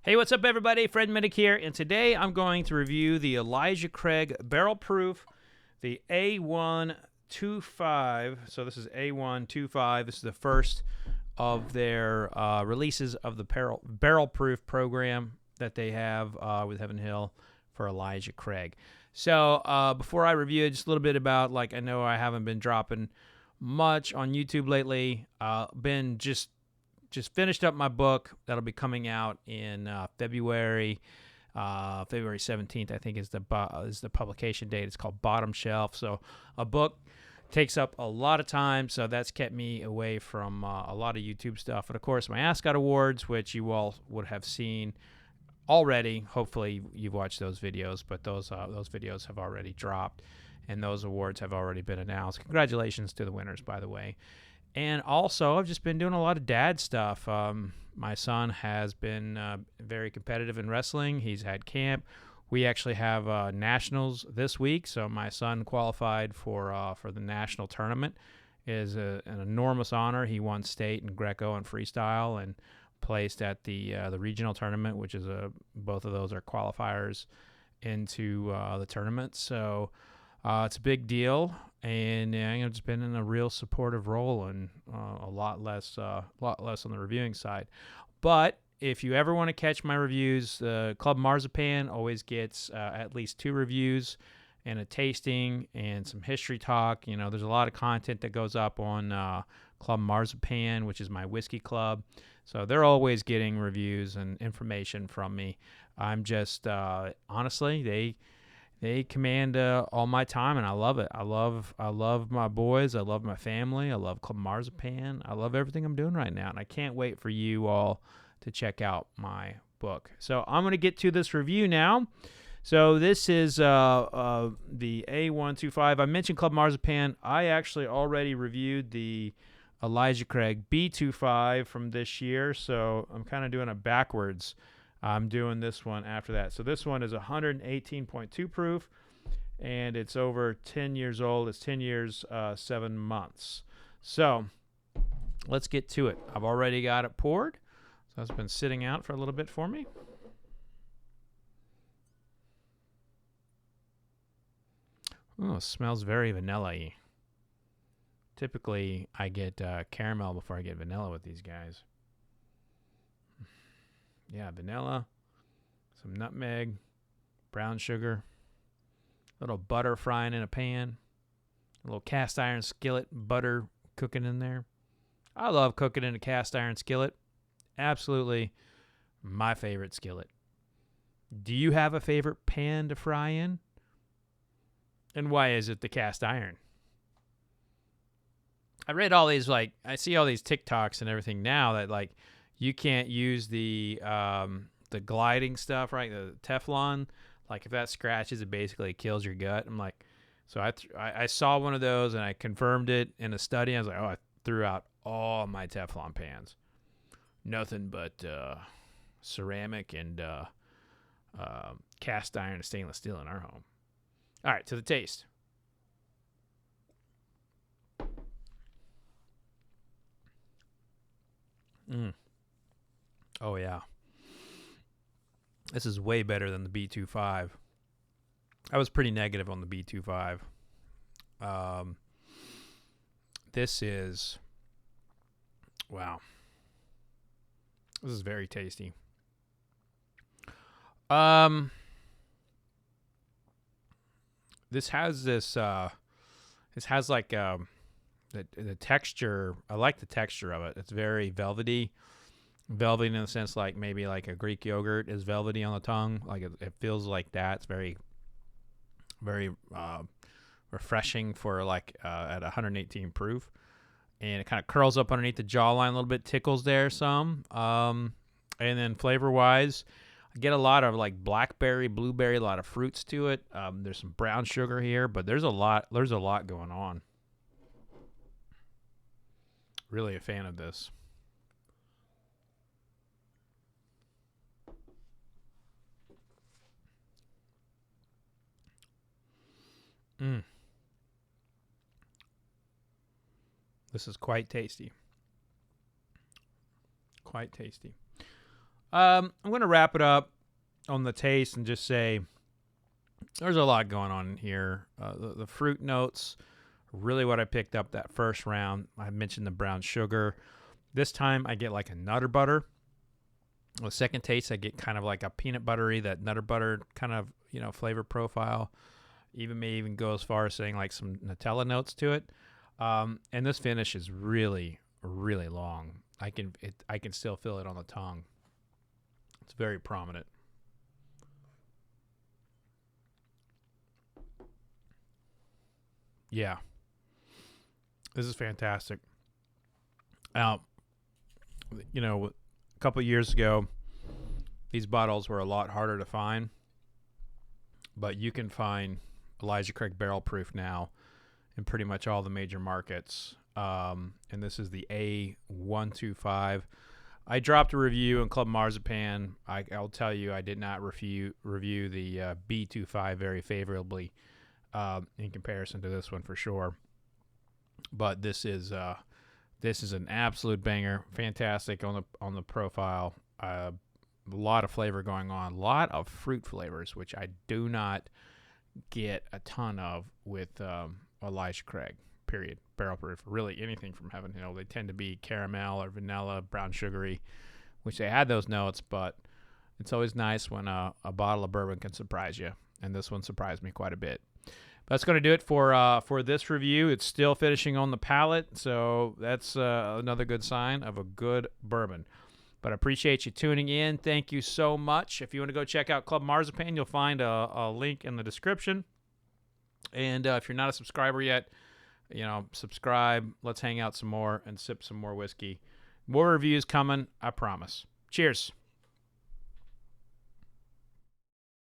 Hey, what's up, everybody? Fred Minnick here, and today I'm going to review the Elijah Craig Barrel Proof, the A125. So this is A125. This is the first of their releases of the barrel Proof program that they have with Heaven Hill for Elijah Craig. So before I review it, just a little bit about, I know I haven't been dropping much on YouTube lately. Been just finished up my book that'll be coming out in February 17th. I think is the publication date. It's called Bottom Shelf. So a book takes up a lot of time, so that's kept me away from a lot of YouTube stuff. And of course, my Ascot Awards, which you all would have seen already. Hopefully, you've watched those videos, but those videos have already dropped, and those awards have already been announced. Congratulations to the winners, by the way. And also, I've just been doing a lot of dad stuff. My son has been very competitive in wrestling. He's had camp. We actually have nationals this week, so my son qualified for the national tournament. It is an enormous honor. He won state in Greco and freestyle, and placed at the regional tournament, which is both of those are qualifiers into the tournament. So it's a big deal. And I've just been in a real supportive role, and a lot less on the reviewing side. But if you ever want to catch my reviews, Club Marzipan always gets at least 2 reviews and a tasting and some history talk. There's a lot of content that goes up on Club Marzipan, which is my whiskey club. So they're always getting reviews and information from me. I'm just honestly, they command all my time, and I love it. I love my boys. I love my family. I love Club Marzipan. I love everything I'm doing right now, and I can't wait for you all to check out my book. So I'm going to get to this review now. So this is the A125. I mentioned Club Marzipan. I actually already reviewed the Elijah Craig B25 from this year, so I'm kind of doing it backwards. I'm doing this one after that. So this one is 118.2 proof, and it's over 10 years old. It's 10 years, 7 months. So let's get to it. I've already got it poured, so it's been sitting out for a little bit for me. Oh, it smells very vanilla-y. Typically, I get caramel before I get vanilla with these guys. Yeah, vanilla, some nutmeg, brown sugar, a little butter frying in a pan, a little cast iron skillet, butter cooking in there. I love cooking in a cast iron skillet. Absolutely my favorite skillet. Do you have a favorite pan to fry in? And why is it the cast iron? I read all these, I see all these TikToks and everything now that, you can't use the gliding stuff, right? The Teflon. If that scratches, it basically kills your gut. I'm like, so I saw one of those and I confirmed it in a study. I was like, I threw out all my Teflon pans. Nothing but ceramic and cast iron and stainless steel in our home. All right, to the taste. Oh, yeah. This is way better than the B25. I was pretty negative on the B25. This is... Wow. This is very tasty. This has this... This has the texture. I like the texture of it. It's very velvety. Velvety in the sense maybe a Greek yogurt is velvety on the tongue. It feels like that. It's very, very refreshing for at 118 proof. And it kind of curls up underneath the jawline a little bit, tickles there some. And then flavor-wise, I get a lot of blackberry, blueberry, a lot of fruits to it. There's some brown sugar here, but there's a lot going on. Really a fan of this. This is quite tasty. Quite tasty. I'm going to wrap it up on the taste and just say there's a lot going on here. The fruit notes, really what I picked up that first round. I mentioned the brown sugar. This time I get like a nutter butter. The second taste, I get kind of like a peanut buttery, that nutter butter kind of, flavor profile. May even go as far as saying like some Nutella notes to it. And this finish is really, really long. I can still feel it on the tongue. It's very prominent. Yeah. This is fantastic. Now, a couple of years ago, these bottles were a lot harder to find, but you can find Elijah Craig Barrel Proof now in pretty much all the major markets. And this is the A125. I dropped a review in Club Marzipan. I'll tell you, I did not review the B25 very favorably in comparison to this one for sure. But this is an absolute banger. Fantastic on the profile. A lot of flavor going on. A lot of fruit flavors, which I do not get a ton of with Elijah Craig. Period. Barrel proof. Really anything from Heaven Hill. They tend to be caramel or vanilla, brown sugary, which they had those notes, but it's always nice when a bottle of bourbon can surprise you. And this one surprised me quite a bit. That's going to do it for this review. It's still finishing on the palate, so that's another good sign of a good bourbon. But I appreciate you tuning in. Thank you so much. If you want to go check out Club Marzipan, you'll find a link in the description. And if you're not a subscriber yet, subscribe. Let's hang out some more and sip some more whiskey. More reviews coming, I promise. Cheers.